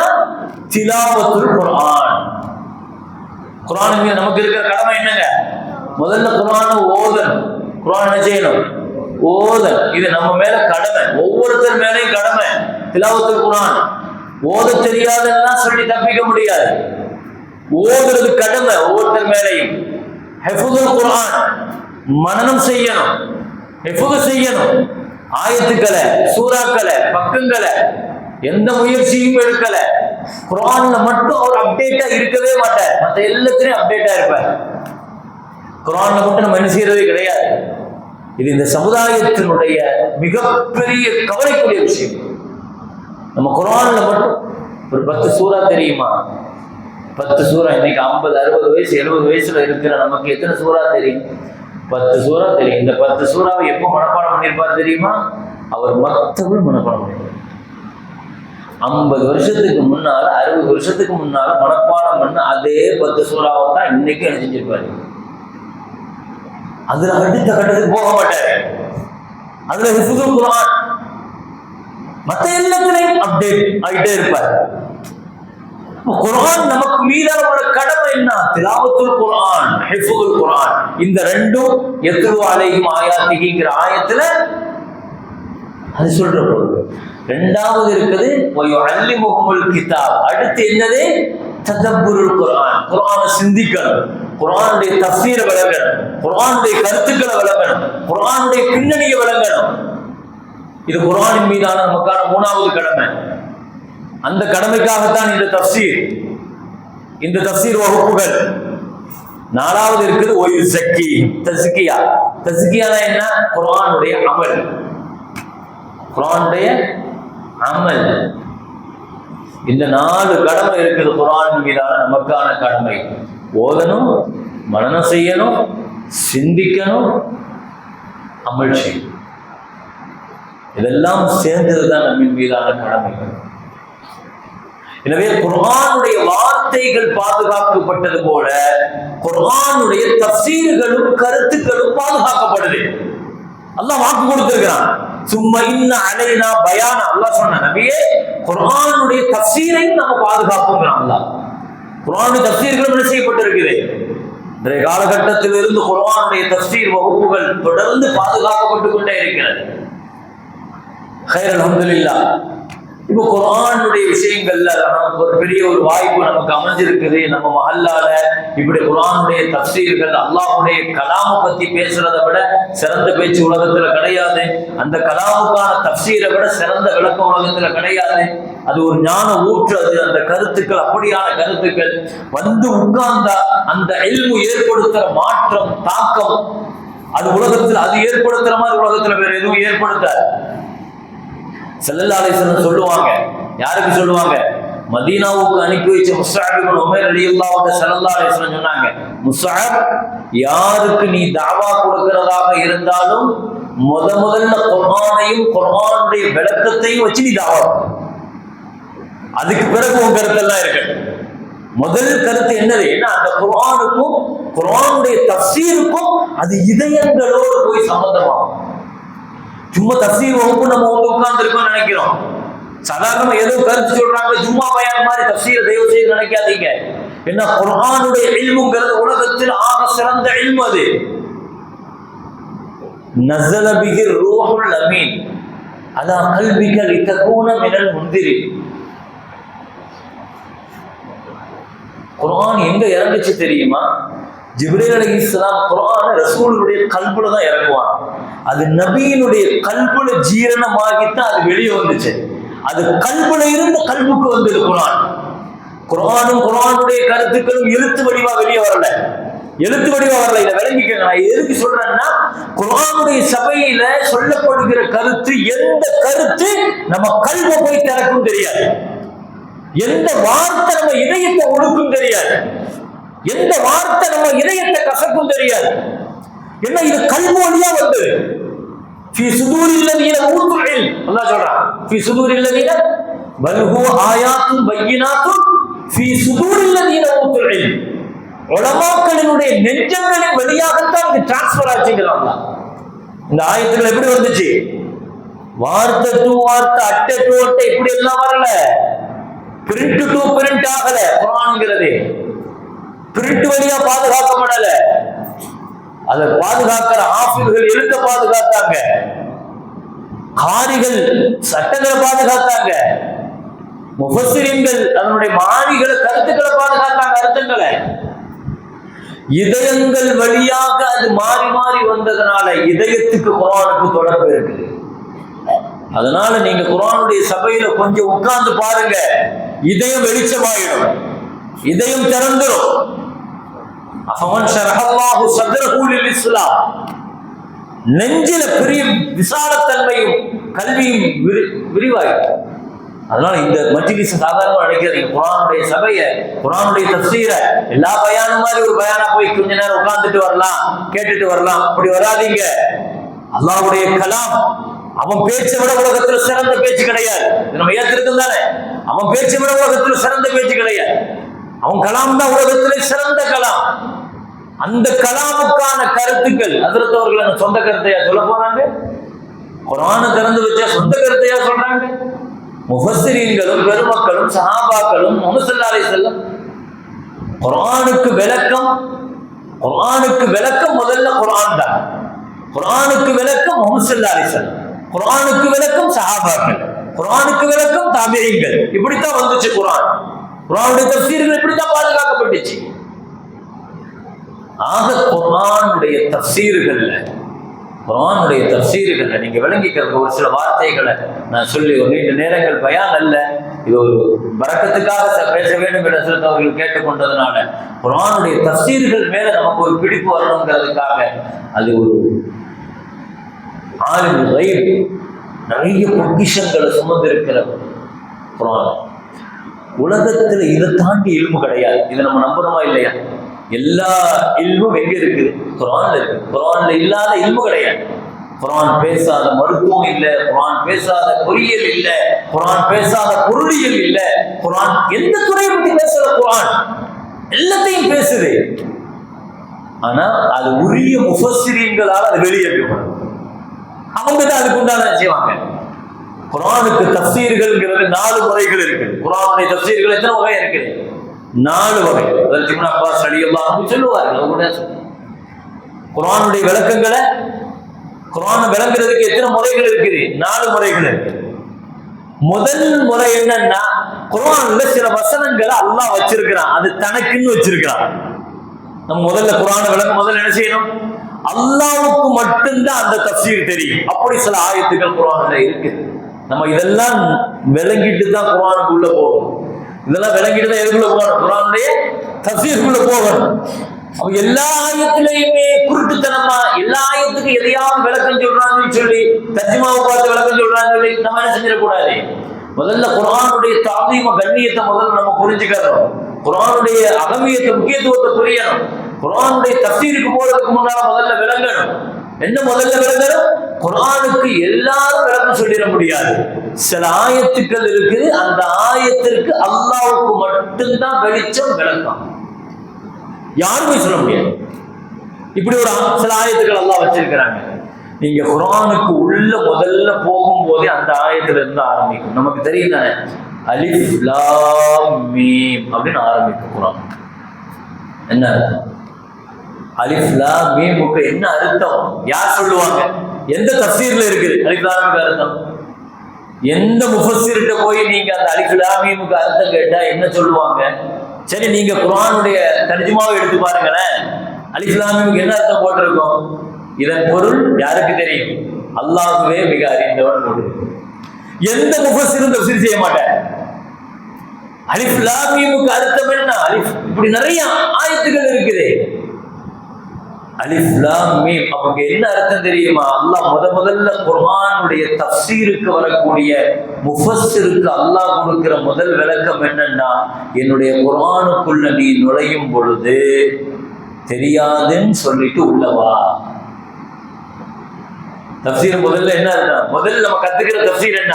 திலாவத்துல் குர்ஆன். குர்ஆனின் மீது நமக்கு இருக்கிற கடமை என்னங்க? முதல்ல குர்ஆனை ஓதணும். குர்ஆன் என்ன செய்யணும்? ஓதல். இது நம்ம மேல கடமை, ஒவ்வொருத்தர் மேலையும் கடமை. திலாவத்துல் குர்ஆன் ஓத தெரியாதெல்லாம் சொல்லி தப்பிக்க முடியாது. ஓதுறது கடமை ஒவ்வொருத்தர் மேலையும். ஹிஃபுதுல் குர்ஆன் மனனம் செய்யணும், ஹிஃபுது செய்யணும். ஆயத்துக்களை, சூறாக்களை, பக்கங்களை எந்த முயற்சியும் எடுக்கல. குர்ஆன்ல மட்டும் அவர் அப்டேட்டா இருக்கவே மாட்டார், மற்ற எல்லாத்திலையும் அப்டேட்டா இருப்பார். குர்ஆன்ல மட்டும் நம்ம என்ன செய்யறதே கிடையாது. இது இந்த சமுதாயத்தினுடைய மிகப்பெரிய கவலைக்குரிய விஷயம். நம்ம குர்ஆன்ல மட்டும் ஒரு 10 சூறா தெரியுமா? 10 சூறா. இன்னைக்கு 50, 60 வயசு 70 வயசுல இருக்கிற நமக்கு எத்தனை சூறா தெரியும்? 10 சூறா தெரியும். இந்த 10 சூறாவை எப்போ மனப்பாடம் பண்ணியிருப்பார் தெரியுமா? அவர் மற்றவர்கள் மனப்பாடம் பண்ணியிருப்பார். 50 வருஷத்துக்கு முன்னால, 60 வருஷத்துக்கு முன்னால மனப்பாடம் பண்ண அதே 10 சூறாவை தான் இன்னைக்கு செஞ்சிருப்பாரு. அதுல அடுத்த கட்டத்துக்கு போக மாட்டாரு. அதுல ஹிஃபுதுல் குர்ஆன் மற்ற எல்லாத்திலையும் அப்டேட் ஆகிட்டே இருப்பார். குர்ஆன் நமக்கு மீதான ஒரு கடமை என்ன? திலாவத்துல் குர்ஆன், ஹிஃபுதுல் குர்ஆன். இந்த ரெண்டும் யத்லு அலைஹிம் ஆயாத்திகிங்கிற ஆயத்துல அது சொல்ற பொழுது. ரெண்டாவது இருக்குது வயுஅல்லிமுஹுமுல் கிதாப். அடுத்து என்னது? ததப்புருல் குர்ஆன். குர்ஆனை சிந்திக்கணும், குர்ஆனுடைய தஃசீரை விளங்கணும், குர்ஆனுடைய கருத்துக்களை விளங்கணும், குர்ஆனுடைய பின்னணியை விளங்கணும். இது குர்ஆனின் மீதான நமக்கான 3வது கடமை. அந்த கடமைக்காகத்தான் இந்த தஃசீர், இந்த தஃசீர் வகுப்புகள். 4வது இருக்குது ஒய் ஸக்கி, தஸ்கியா. தஸ்கியானா என்ன? குர்ஆனுடைய அமல், குர்ஆனுடைய அமல். இந்த 4 கடமை இருக்குது குர்ஆன் மீதான நமக்கான கடமை. ஓதணும், மனனம் செய்யணும், சிந்திக்கணும், அமல் செய்யணும். இதெல்லாம் சேர்ந்ததுதான் நம்மின் மீதான கடமைகள். எனவே குர்ஆனுடைய வார்த்தைகள் பாதுகாக்கப்பட்டது போல குர்ஆனுடைய தஃசீர்களும் கருத்துக்களும் பாதுகாக்கப்படுது. அல்லாஹ் வாக்கு கொடுத்திருக்கிறான். சும்ம இன்ன அலைனா பயான. அல்லாஹ் சொன்ன நபியே, குர்ஆனுடைய தஃசீரையும் நம்ம பாதுகாப்போங்கிறான் அல்லாஹ். குர்ஆனுடைய தஃசீர்களும் என்ன செய்யப்பட்டிருக்குது? இன்றைய காலகட்டத்தில் இருந்து குர்ஆனுடைய தஃசீர் வகுப்புகள் தொடர்ந்து பாதுகாக்கப்பட்டு கொண்டே இருக்கிறது. ஹைர் அல்ஹம்துலில்லாஹ். இப்போ குர்ஆனுடைய விஷயங்கள்ல நமக்கு ஒரு பெரிய ஒரு வாய்ப்பு நமக்கு அமைஞ்சிருக்குது. நம்ம மஹல்லால இப்படி குர்ஆனுடைய தஃசீர்கள், அல்லாஹ்வுடைய கலாமை பத்தி பேசுறதை விட சிறந்த பேச்சு உலகத்துல கிடையாது. அந்த கலாமுக்கான தஃசீரை விட சிறந்த விளக்கம் உலகத்துல கிடையாது. அது ஒரு ஞான ஊற்று. அது அந்த கருத்துக்கள், அப்படியான கருத்துக்கள் வந்து உட்கார்ந்தா அந்த இல்மு ஏற்படுத்துற மாற்றம், தாக்கம், அது உலகத்துல அது ஏற்படுத்துற மாதிரி உலகத்துல வேற எதுவும் ஏற்படுத்தாது. ஸல்லல்லாஹு அலைஹி வஸல்லம் சொல்லுவாங்க, யாருக்கு சொல்லுவாங்க? மதீனாவுக்கு அனுப்பி வச்ச முஸ்அப் இப்னு உமைர் ரலியல்லாஹு அன்ஹு ஸல்லல்லாஹு அலைஹி வஸல்லம் சொன்னாங்க, முஸ்அப், யாருக்கு நீ தாவா கொடுக்கிறதாக இருந்தாலும் முதல்ல குர்ஆனையும் குர்ஆனுடைய விளக்கத்தையும் வச்சு நீ தாவா, அதுக்கு பிறகு உன் கருத்தெல்லாம் இருக்கட்டும். முதல் கருத்து என்னது? ஏன்னா அந்த குர்ஆனுக்கும் குர்ஆனுடைய தஃசீருக்கும் அது இதயங்களோடு போய் சம்பந்தமாகும். சும்மா தஃசீர் வகுப்பு நம்ம உட்கார்ந்து இருக்கோம் நினைக்கிறோம். சாதாரணமா ஏதோ கருத்து சொல்றாங்க, ஜும்மா பயான் மாதிரி தஃசீரை தயவு செய்து நினைக்காதீங்க. என்ன, குர்ஆனுடைய இல்முங்கிறது உலகத்தில் ஆக சிறந்த இல்மு. அது நஸல பிஹி ரூஹுல் அமீன் அலா கல்பிக லிதகூன மினல் முன்திரின். குர்ஆன் எங்க இறங்குச்சு தெரியுமா? ஜிப்ரீல் அலைஹிஸ்ஸலாம் குர்ஆனை ரசூலுடைய கல்புல தான் இறங்குவாங்க. அது நபியினுடைய கல்புல ஜீரணமாகித்தான் அது வெளியே வந்துச்சு. அது கல்புல இருந்து கல்புக்கு வந்தது குர்ஆன். குர்ஆனும் குர்ஆனுடைய கருத்துக்களும் எழுத்து வடிவா வெளியே வரல, எழுத்து வடிவா வரல. இதை விளங்கிக்கங்க. நான் எதுக்கு சொல்றேன்னா, குர்ஆனுடைய சபையில சொல்லப்படுகிற கருத்து, எந்த கருத்து நம்ம கல்பை போய் திறக்கும் தெரியாது, எந்த வார்த்தை நம்ம இதயத்தை ஒடுக்கும் தெரியாது, எந்த வார்த்தை நம்ம இதயத்தை கசக்கும் தெரியாது. என்ன, இது கல்பு வழியா வந்து ஃபீ சுதூரில் லதீன ஊதுல் இல்ம். அல்லாஹ் சொல்றான், ஃபீ சுதூரில் லதீன பல் ஹுவ ஆயாத்துன் பய்யினாத்துன் ஃபீ சுதூரில் லதீன ஊதுல் இல்ம். உலமாக்களினுடைய நெஞ்சங்களின் வழியாகத்தான் இது டிரான்ஸ்ஃபர் ஆச்சுங்கிறாங்க. இந்த ஆயத்துல எப்படி வந்துச்சு? வார்த்தை டு வார்த்தை, அட்டை டு அட்டை, இப்படி எல்லாம் வரல. பிரிண்ட் டு பிரிண்ட் ஆகல. குர்ஆன்ங்கிறது பிரிண்ட் வழியா பாதுகாக்கப்படல. அதை பாதுகாக்கிற ஆஃபீல்கள் எழுத்த பாதுகாத்தாங்க, காரிகள் சட்டங்களை பாதுகாத்தாங்க, முஃபஸ்ஸிரீன்கள் அதனுடைய மாணிகளை கருத்துக்களை பாதுகாத்தாங்க, அர்த்தங்களை. இதயங்கள் வழியாக அது மாறி மாறி வந்ததுனால இதயத்துக்கு குர்ஆனுக்கு தொடர்பு இருக்குது. அதனால நீங்க குர்ஆனுடைய சபையில கொஞ்சம் உட்கார்ந்து பாருங்க, இதயம் வெளிச்சமாயிடும், இதயம் திறந்துடும். அஃபமன் ஷரஹல்லாஹு ஸத்ரஹு லில் இஸ்லாம், நெஞ்சில பெரிய விசாலத்தன்மையும் கல்வியும் விரிவாயிடும். அதனால இந்த மஜ்லிஸ் சாதாரணமா நினைக்கிறீங்க, குர்ஆனுடைய சபையை, குர்ஆனுடைய தஃசீரை எல்லா பயானும் மாதிரி ஒரு பயானா போய் கொஞ்ச நேரம் உட்கார்ந்துட்டு வரலாம், கேட்டுட்டு வரலாம், அப்படி வராதீங்க. அல்லாஹ்வுடைய கலாம், அவன் பேச்சை விட உலகத்துல சிறந்த பேச்சு கிடையாது. நம்ம ஏத்திருக்கோம் தானே, அவன் பேச்சை விட உலகத்துல சிறந்த பேச்சு கிடையாது. அவன் கலாம் தான் உலகத்திலே சிறந்த கலாம். அந்த கலாமுக்கான கருத்துக்கள் ஹஜ்ரத் அவர்கள் சொந்த கருத்தையா சொல்ல போறாங்க? குர்ஆனை திறந்து வச்சா சொந்த கருத்தையா சொல்றாங்க? முஃபஸ்ஸிரீன்களும் பெருமக்களும் சஹாபாக்களும் முஹம்மது ஸல்லல்லாஹு அலைஹி வஸல்லம் குர்ஆனுக்கு விளக்கம் முதல்ல குர்ஆன் தான். குர்ஆனுக்கு விளக்கம் முஹம்மது ஸல்லல்லாஹு அலைஹி வஸல்லம், குர்ஆனுக்கு விளக்கம் சஹாபாக்கள், குர்ஆனுக்கு விளக்கம் தாபிஈன்கள். இப்படித்தான் வந்துச்சு குர்ஆன். குர்ஆனுடைய தஃசீர்கள் இப்படித்தான் பாதுகாக்கப்பட்டுச்சு. ஆக குர்ஆனுடைய தஃசீர்கள்ல நீங்க விளங்கிக்கிறது ஒரு சில வார்த்தைகளை நான் சொல்லி ஒரு நீண்ட நேரங்கள் பயான் அல்ல, இது ஒரு பரக்கத்துக்காக பேச வேண்டும் என்று அவர்கள் கேட்டுக்கொண்டதுனால குர்ஆனுடைய தஃசீர்கள் மேல நமக்கு ஒரு பிடிப்பு வரணுங்கிறதுக்காக, அது ஒரு ஆலிமுல் கைப், நிறைய பொக்கிஷங்களை சுமந்திருக்கிற குர்ஆன். உலகத்துல இதை தாண்டி இல்மு கிடையாது. இதை நம்ம நம்புறோமா இல்லையா? எல்லா இல்மும் எங்க இருக்குது? குர்ஆன்ல இருக்கு. குர்ஆன்ல இல்லாத இல்மு கிடையாது. குர்ஆன் பேசாத மருத்துவம் இல்ல, குர்ஆன் பேசாத பொறியியல் இல்ல, குர்ஆன் பேசாத பொருளியல் இல்ல. குர்ஆன் எந்த துறையை பத்தி பேசல, குர்ஆன் எல்லாத்தையும் பேசுது. ஆனா அது உரிய முஃபஸ்ஸிரீன்களால் அது வெளியேற்றப்படும். அவங்க தான் அதுக்கு உண்டான செய்வாங்க. குர்ஆனுக்கு தஃசீர்கள்ங்கிறது 4 முறைகள் இருக்கு. குர்ஆனுடைய தஃசீர்கள் எத்தனை வகை இருக்கு? 4 வகை. ஹஜ்ரத் இப்னு அப்பாஸ் ரலியல்லாஹு அன்ஹு சொல்லுவார்கள், குர்ஆனுடைய விளக்கங்களை, குர்ஆனை விளங்குறதுக்கு எத்தனை முறைகள் இருக்குது? 4 முறைகள் இருக்கு. முதல் முறை என்னன்னா, குர்ஆன்ல சில வசனங்களை அல்லாஹ் வச்சிருக்கிறான், அது தனக்குன்னு வச்சிருக்கிறான். நம்ம முதல்ல குர்ஆனை விளக்க முதல்ல என்ன செய்யணும்? அல்லாஹ்வுக்கு மட்டும்தான் அந்த தஃசீர் தெரியும். அப்படி சில ஆயத்துக்கள் குர்ஆன்ல இருக்கு. நம்ம இதெல்லாம் விளங்கிட்டு தான் குர்ஆனுக்கு உள்ள போகணும். இதெல்லாம் விளங்கிட்டு தான் எதுக்குள்ள போகணும்? குர்ஆனுடைய தஃசீருக்குள்ள போகணும். அவங்க எல்லா ஆயத்திலையுமே குருட்டுத்தனமா எல்லா ஆயத்துக்கும் எதையாவது விளக்கம் சொல்றாங்கன்னு சொல்லி தர்ஜுமாவை பார்த்து விளக்கம் சொல்றாங்கன்னு சொல்லி நம்ம என்ன செஞ்சிடக்கூடாது. முதல்ல குர்ஆனுடைய தாதீம கண்ணியத்தை முதல்ல நம்ம புரிஞ்சுக்கணும். குர்ஆனுடைய அகமியத்தை, முக்கியத்துவத்தை புரியணும். குர்ஆனுடைய தஃசீருக்கு போறதுக்கு முன்னால முதல்ல விளங்கணும். என்ன முதல்ல விளங்கணும்? குர்ஆனுக்கு எல்லாரும் விளக்கம் சொல்லிட முடியாது. சில ஆயத்துக்கள் இருக்குது, அந்த ஆயத்திற்கு அல்லாஹ்வுக்கு மட்டும்தான் வெளிச்சம், விளக்கம். யாருமே சொல்ல முடியாது. இப்படி ஒரு சில ஆயத்துக்கள் அல்லாஹ் வச்சிருக்கிறாங்க. நீங்க குர்ஆனுக்கு உள்ள முதல்ல போகும்போதே அந்த ஆயத்துல இருந்து ஆரம்பிக்கும். நமக்கு தெரியும் தானே, அலிஃப் லாம் மீம் அப்படின்னு ஆரம்பிக்கும் குர்ஆன். என்ன அர்த்தம்? அலிஃப் லாம் மீமுக்கு என்ன அர்த்தம்? யார் சொல்லுவாங்க? எந்த தஃசீர்ல இருக்குது அலிஃப் லாம் மீமுக்கு அர்த்தம்? எந்த முஃபஸ்ஸிர்கிட்ட போய் நீங்க அந்த அலிஃப் லாம் மீமுக்கு அர்த்தம் கேட்டா என்ன சொல்லுவாங்க? சரி, நீங்க குர்ஆனுடைய தர்ஜுமாவை எடுத்து பாருங்களேன். அலிஃப் லாம் மீமுக்கு என்ன அர்த்தம் போட்டிருக்கோம்? இதன் பொருள் யாருக்கு தெரியும்? அல்லாஹ்வே மிக அறிந்தவன் பொருள். எந்த முஃபஸ்ஸிரும் தஃசீர் செய்ய மாட்டார். அலிஃப் லாம் மீமுக்கு அர்த்தம் என்ன? அலிஃப் இப்படி நிறைய ஆயத்துக்கள் இருக்குது. அலிஃப் லாம் மீம் அவங்க என்ன அர்த்தம் தெரியுமா? அல்லாஹ் முதல்ல குர்ஆனுடைய தஃசீருக்கு வரக்கூடிய முஃபஸ்ஸிருக்கு அல்லாஹ் கொடுக்கிற முதல் விளக்கம் என்னன்னா, என்னுடைய குர்ஆனுக்குள்ள நீ நுழையும் பொழுது தெரியாதுன்னு சொல்லிட்டு உள்ளவா. தஃசீர் முதல்ல என்ன அர்த்தம்? முதல்ல நம்ம கத்துக்கிற தஃசீர் என்ன?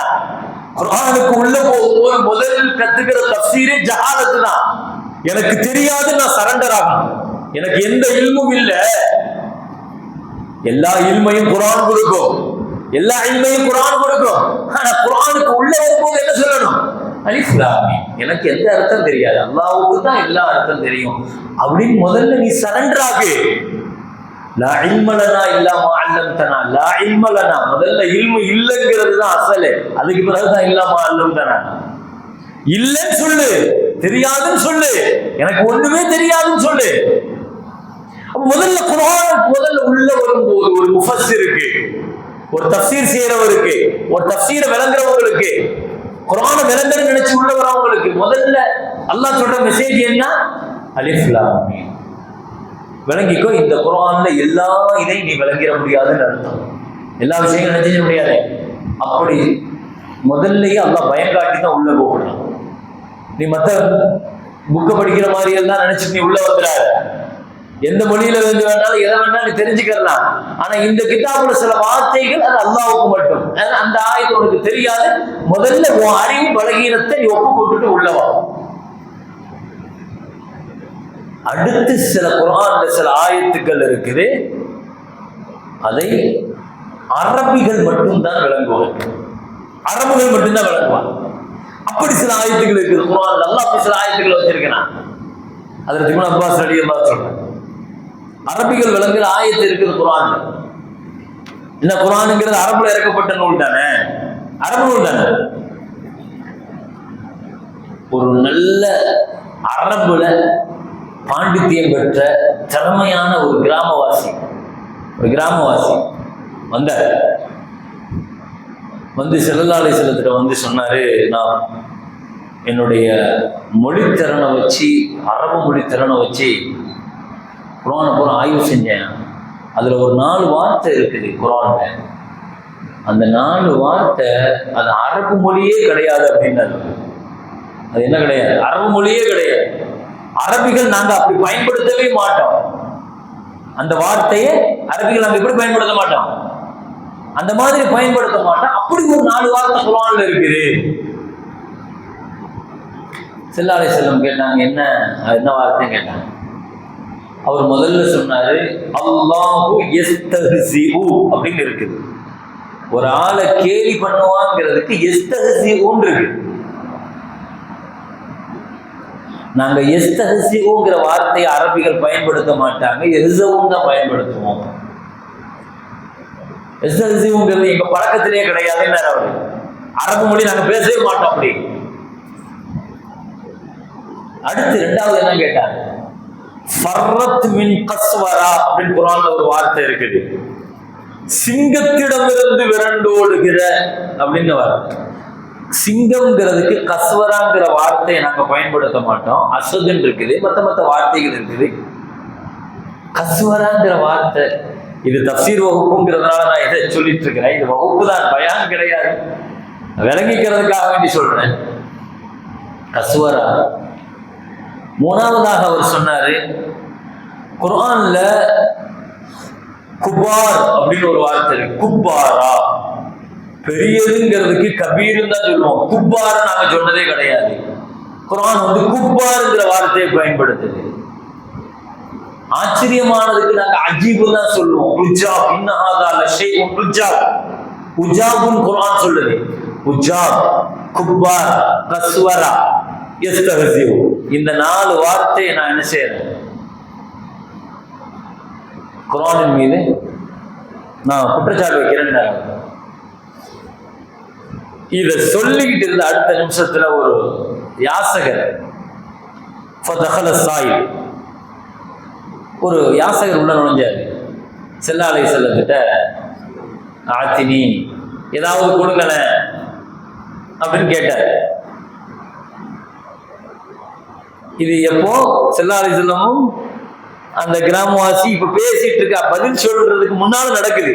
குர்ஆனுக்கு உள்ள போகும்போது முதல் கத்துக்கிற தஃசீரே ஜஹாலத்து தான். எனக்கு தெரியாது, நான் சரண்டர் ஆகணும். எனக்கு எந்த இல்மும் இல்ல. எல்லா இல்மையும் குர்ஆன் கொடுக்கும், எல்லா இல்மையும் குர்ஆன் கொடுக்கும். ஆனா குர்ஆனுக்கு உள்ள வரும்போது என்ன சொல்லணும்? அலிஃப் லாம் மீம். எனக்கு எந்த அர்த்தம் தெரியாது, அல்லாஹ்வுக்கு தான் எல்லா அர்த்தம் தெரியும் அப்படின்னு முதல்ல நீ சரண்டர் ஆகு. லா இல்ம லனா இல்லா மா அல்லம்தனா. லா இல்ம லனா, முதல்ல இல்மு இல்லைங்கிறது தான் அசலே. அதுக்கு பிறகுதான் இல்லா மா அல்லம்தனா. இல்லைன்னு சொல்லு, தெரியாதுன்னு சொல்லு, எனக்கு ஒண்ணுமே தெரியாதுன்னு சொல்லு. முதல்ல குர்ஆன் முதல்ல உள்ள வரும்போது ஒரு முஃபஸ்ஸிருக்கு, ஒரு தஃப்சீர் செய்யறவருக்கு, ஒரு தஃப்சீரை விளங்குறவங்களுக்கு, குர்ஆனை விளங்குறன்னு நினைச்சு உள்ள வரவங்களுக்கு முதல்ல அல்லாஹ் சொல்ற மெசேஜ் என்ன? அலிஃப் லாம் மீம். விளங்கிக்கோ, இந்த குர்ஆன்ல எல்லா இதையும் நீ விளங்கிட முடியாதுன்னு அர்த்தம். எல்லா விஷயங்களும் நினைச்சிட முடியாது. அப்படி முதல்லயே அல்லாஹ் பயங்காட்டி தான் உள்ள போகணும். நீ மற்ற புக்கை படிக்கிற மாதிரி எல்லாம் நினைச்சிட்டு நீ உள்ள வந்துடாத. எந்த மொழியில வந்து வேணாலும் எதை வேணாலும் நீ தெரிஞ்சுக்கலாம். ஆனா இந்த கிதாபுல சில வார்த்தைகள் அது அல்லாஹ்வுக்கு மட்டும். அந்த ஆயத்து உனக்கு தெரியாது. முதல்ல உன் அறிவு பலகீனத்தை நீ ஒப்பு போட்டுட்டு உள்ளவா. அடுத்து சில குர்ஆன்ல சில ஆயத்துக்கள் இருக்குது, அதை அரபிகள் மட்டும்தான் விளங்குவாங்க, அரபுகள் மட்டும்தான் விளங்குவாங்க. அப்படி சில ஆயத்துக்கள் இருக்குது குர்ஆன்ல. அல்லாஹ் அப்படி சில ஆயத்துக்கள் வச்சிருக்கிறான். அதற்கு இப்னு அப்பாஸ் ரலியல்லாஹு சொல்றாங்க, அரபிகள் விளங்குற ஆயத்து இருக்குது குர்ஆன்ல. என்ன, குர்ஆன்ங்கிறது அரபுல இறக்கப்பட்ட நூல் தானே, அரபு நூல் தானே. ஒரு நல்ல அரபுல பாண்டித்தியம் பெற்ற திறமையான ஒரு கிராமவாசி வந்தார். வந்து ஸல்லல்லாஹு அலைஹி வஸல்லம் வந்து சொன்னாரு, நான் என்னுடைய மொழித்திறனை வச்சு, அரபு மொழித்திறனை வச்சு குர்ஆனை பூரா ஆய்வு செஞ்சேன். அதுல ஒரு 4 வார்த்தை இருக்குது குர்ஆன்ல. அந்த 4 வார்த்தை அது அரபு மொழியே கிடையாது அப்படின்னாரு. அது என்ன கிடையாது? அரபு மொழியே கிடையாது. அரபிகள் நாங்க அப்படி பயன்படுத்தவே மாட்டோம். அந்த வார்த்தையை அரபிகள் நாங்க எப்படி பயன்படுத்த மாட்டோம், அந்த மாதிரி பயன்படுத்த மாட்டோம். அப்படி ஒரு 4 வார்த்தை குர்ஆன்ல இருக்குது. ஸல்லல்லாஹு அலைஹி வஸல்லம் கேட்டாங்க, என்ன வார்த்தைன்னு கேட்டாங்க. அவர் முதல்ல சொன்னாரு, அல்லாஹு யஸ்தஹ்ஸிஉ அப்படின்னு இருக்குது. ஒரு ஆளை கேலி பண்ணுவாங்கிறதுக்கு யஸ்தஹ்ஸிஉன்னு இருக்கு. நாங்க யஸ்தஹ்ஸிஉங்கிற வார்த்தையை அரபிகள் பயன்படுத்த மாட்டாங்க, யஹ்ஸவுன்னு தான் பயன்படுத்துவோம். யஸ்தஹ்ஸிஉங்கிறது எங்க பழக்கத்திலே கிடையாதுன்னு அவர். அரபு மொழி நாங்க பேசவே மாட்டோம் அப்படி. அடுத்து 2வது என்ன கேட்டாங்க, ஃபர்ரத் மின் கஸ்வரா அப்படின்னு குர்ஆன்ல ஒரு வார்த்தை இருக்குது. சிங்கத்திடமிருந்து விரண்டோடுகிற அப்படின்னு வார்த்தை. சிங்கம்ங்கிறதுக்கு கஸ்வராங்கிற வார்த்தையை நாங்க பயன்படுத்த மாட்டோம். அசதுன்னு இருக்குது, மற்ற வார்த்தைகள் இருக்குது. கஸ்வராங்கிற வார்த்தை, இது தஃப்சீர் வகுப்புங்கிறதுனால நான் இதை சொல்லிட்டு இருக்கிறேன். இது வகுப்பு தான், பயான் கிடையாது, விளங்கிக்கிறதுக்காக வேண்டி சொல்றேன். கஸ்வரா. 3வதாக அவர் சொன்னாரு, குர்ஆன்ல குபார் அப்படின்னு ஒரு வார்த்தை இருக்கு. குப்பாரா, பெரியதுங்கிறதுக்கு கபீர்னு தான் சொல்லுவோம், குப்பார் நாங்க சொன்னதே கிடையாது. குர்ஆன் வந்து குப்பாருங்கிற வார்த்தையை பயன்படுத்துது. ஆச்சரியமானதுக்கு நாங்க அஜீபு தான் சொல்லுவோம். உஜாப், இன்னஹாதா லஷைஉன் உஜாப். உஜாபுன் குர்ஆன் சொல்லுது. உஜாப், குப்பார், கஸ்வரா, யஸ்தஹ்ஸிஉ. இந்த 4 வார்த்தையை நான் என்ன செய்யறேன், குர்ஆனின் மீது நான் குற்றச்சாட்டு வைக்கிறேன். இதை சொல்லிக்கிட்டு இருந்த அடுத்த நிமிஷத்துல ஒரு யாசகர், ஃபதஹல சாயில், ஒரு யாசகர் உள்ள நுழைஞ்சாரு. ஸல்லல்லாஹு அலைஹி வஸல்லம் கிட்ட, ஆத்தினி ஏதாவது கொடுங்களேன் அப்படின்னு கேட்டார். இது எப்போ ஸல்லல்லாஹு அலைஹி வஸல்லமும் அந்த கிராமவாசி இப்ப பேசிட்டு இருக்கா, பதில் சொல்றதுக்கு முன்னாலும் நடக்குது.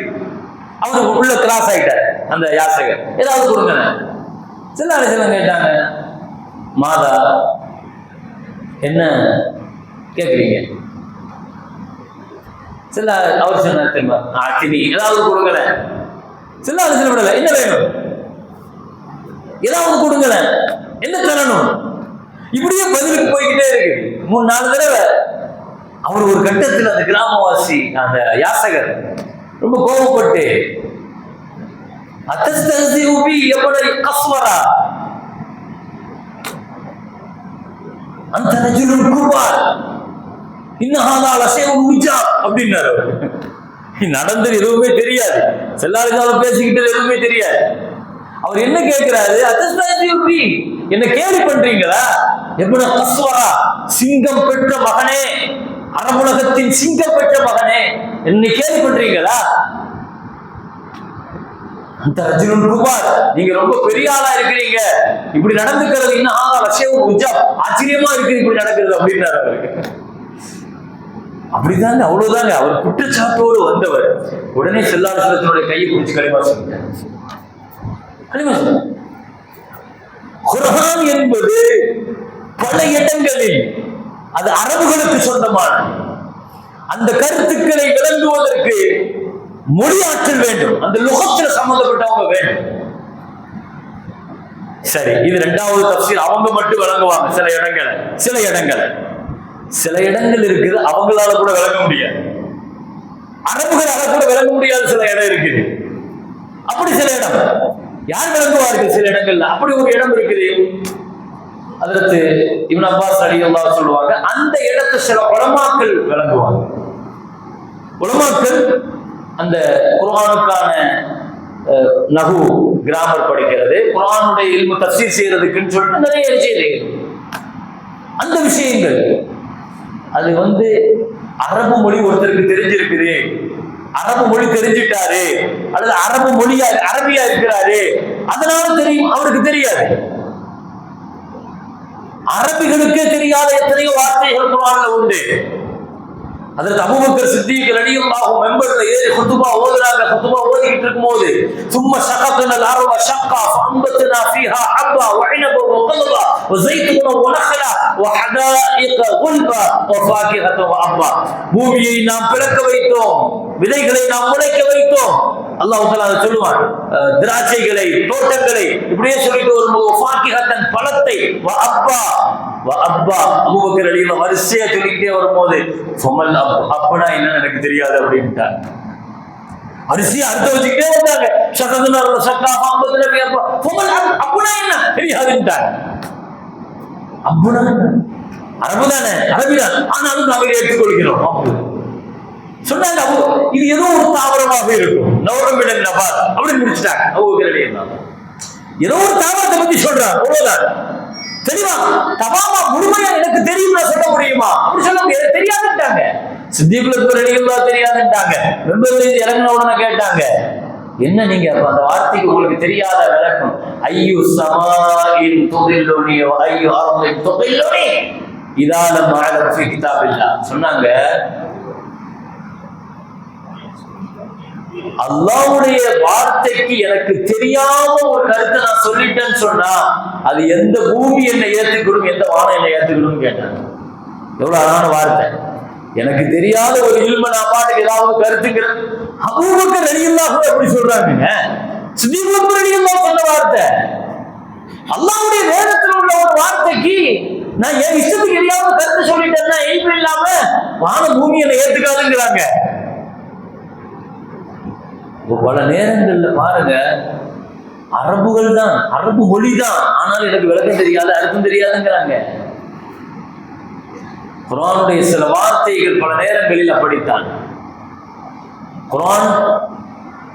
அவரு உள்ள கிராஸ் ஆயிட்டார் அந்த யாசகர், ஏதாவது கொடுங்க. ஸல்லல்லாஹு அலைஹி வஸல்லம் கேட்டாங்க, மாதா என்ன கேட்குறீங்க? அவர் சொன்னார், தெரியுமா, ஆத்தினி ஏதாவது கொடுங்களேன். ஸல்லல்லாஹு அலைஹி வஸல்லம் விடல, என்ன வேணும், ஏதாவது கொடுங்களேன், என்ன தரணும், இப்படியே பதிலுக்கு போய்கிட்டே இருக்கு. 3-4 தடவை. அவர் ஒரு கட்டத்தில் அந்த கிராமவாசி, அந்த யாசகர் ரொம்ப கோபப்பட்டு, அத்தஸ்தஹ்ஸிஉ பி யபனி கஸ்வரா அந்த ரஜுலுன் குபார் இன்னஹாதா லஷைஉன் உஜாப் அப்படின்னாரு. நடந்தது எதுவுமே தெரியாது, செல்லாருக்காலும் பேசிக்கிட்டது எதுவுமே தெரியாது. அவர் என்ன கேட்கிறாரு, என்ன கேள்வி பண்றீங்களா? எப்படி கஸ்வரா, சிங்கம் பெற்ற மகனே, அரபுலகத்தின் சிங்கம் பெற்ற மகனே, என்னை கேள்வி பண்றீங்களா? அந்த ரஜுலுன் குபார், நீங்க ரொம்ப பெரிய ஆளா இருக்கிறீங்க, இப்படி நடந்துக்கிறது இன்னும் ஆச்சரியமா இருக்கு இப்படி நடக்கிறது அப்படின்னாரு அவருக்கு. அப்படிதாங்க, அவ்வளவுதாங்க. அவர் குற்றச்சாட்டோடு வந்தவர். உடனே ஸல்லல்லாஹு கையை பிடிச்சு கலிமா சொல்லிட்டார். குர்ஆன் என்பது பல இடங்களில் அது அரபுகளுக்கு சொந்தமான அந்த கருத்துக்களை விளங்குவதற்கு மொழியாற்றல் வேண்டும், அந்த லுகத்தில் சம்பந்தப்பட்டவங்க வேண்டும். சரி, இது இரண்டாவது தஃசீர். அவங்க மட்டும் விளங்குவாங்க சில இடங்கள் இருக்குது, அவங்களால கூட விளங்க முடியாது, அரபுகளால கூட விளங்க முடியாத சில இடம் இருக்குது. அப்படி சில இடம் யார் விளங்குவார்கள்? சில இடங்கள்ல அப்படி ஒரு இடம் இருக்குது. அதற்கு இப்னு அப்பாஸ் ரலியல்லாஹு அன்ஹு சொல்லுவாங்க, அந்த இடத்தை சில உலமாக்கள் விளங்குவாங்க. உலமாக்கள் அந்த குர்ஆனுக்கான நஹு கிராமர் படிக்கிறது, குர்ஆனுடைய இல்மு தஃசீர் செய்யறதுக்குன்னு சொல்லிட்டு நிறைய செய்யுது. அந்த விஷயங்கள் அது அரபு மொழி ஒருத்தருக்கு தெரிஞ்சிருக்குது, அரபு மொழி தெரிஞ்சிட்டாரு, அல்லது அரபு மொழியா அரபியா இருக்கிறாரு, அதனால தெரியும், அவருக்கு தெரியாது. அரபிகளுக்கே தெரியாத எத்தனையோ வார்த்தைகள் குர்ஆன்ல உண்டு. அதற்கு அபூபக்கர் சித்திக் ரலியல்லாஹு அன்ஹு மெம்பர்ல ஏறி குதுபா ஓதுறாங்க. குதுபா ஓதிக்கிட்டு இருக்கும்போது சும்மா ஷகத்னல் அர்வ ஷக்கா ஃபஅம்பத்னா ஃபீஹா ஹப்பா வஇனப வகல்பா வஸைதுன வநஹலா வஹதாயிக குல்பா வஃபாகிஹத வஅப்பா, பூமியை நாம் பிளக்க வைத்தோம், விதைகளை நாம் முளைக்க வைத்தோம். அல்லாஹ் தஆலா சொல்லுவான், திராட்சைகளை, தோட்டங்களை இப்படியே சொல்லிட்டு வரும்போது வஃபாகிஹத்தன் பழத்தை வஅப்பா வஅப்பா அபூபக்கர் ரலியல்லாஹு அன்ஹு வரிசையா சொல்லிட்டே வரும்போது ஃபமல் அப்பனா என்ன எனக்கு தெரியாது அப்படின்ட்டாங்க. அரிசியா அர்த்தம் வச்சுக்கிட்டே வந்தாங்க. ஷகதுனர் ஷக்காஃபா அம்பதுல அப்பா ஃபமல் அப்பனா என்ன தெரியாதுன்ட்டாங்க. அப்பனா அரபுதானே, அரபிதான், ஆனாலும் நாங்கள் ஏற்றுக்கொள்கிறோம் சொன்னாங்க. இது ஏதோ ஒரு தாவரமாக இருக்கும், நவரம்பிடன் நபார் அப்படின்னு முடிச்சுட்டாங்க. அபூபக்கர் ரலியல்லாஹு அன்ஹு ஏதோ ஒரு தாவரத்தை பத்தி சொல்றாங்க, அவ்வளவுதான். தெளிவா தமாமா முழுமையா எனக்கு தெரியும் சொல்ல முடியுமா? அப்படி சொல்ல முடியாது, தெரியாதுட்டாங்க. சித்திக் ரலியல்லாஹு தெரியாதுட்டாங்க. மெம்பர்ல இறங்கின உடனே கேட்டாங்க, என்ன நீங்க அந்த வார்த்தைக்கு உங்களுக்கு தெரியாத விளக்கம்? ஐயு சமாஇன் துதில்லுனி வ ஐயு அர்தின் துதில்லுனி இதா லம் அஅலம் ஃபீ கிதாபில்லாஹ். சொன்னாங்க, அல்லாஹ்வுடைய வார்த்தைக்கு எனக்கு தெரியாம ஒரு கருத்தை நான் சொல்லிட்டேன்னு சொன்னா அது எந்த பூமி என்னை ஏத்துக்கணும், எந்த வானம் என்னை ஏத்துக்கணும்னு கேட்டாங்க. எவ்வளவு அழகான வார்த்தை. எனக்கு தெரியாத ஒரு இல்ம நான் பாட்டுக்கு ஏதாவது கருத்துக்கிற அபூபக்கர் ரலியல்லாஹு அன்ஹு அப்படி சொல்றாங்க. சித்திக் ரலியல்லாஹு சொன்ன வார்த்தை, அல்லாஹ்வுடைய வேதத்தில் உள்ள ஒரு வார்த்தைக்கு நான் என் இஷ்டத்துக்கு எதையாவது கருத்து சொல்லிட்டேன்னா இல்மு இல்லாம வானம் பூமி என்னை ஏத்துக்காதுங்கிறாங்க. பல நேரங்கள்ல பாருங்க, அரபுகள் தான், அரபு மொழி தான், ஆனாலும் எனக்கு விளக்கம் தெரியாது, அர்த்தம் தெரியாதுங்கிறாங்க. குர்ஆனுடைய சில வார்த்தைகள் பல நேரங்களில் அப்படித்தான். குர்ஆன்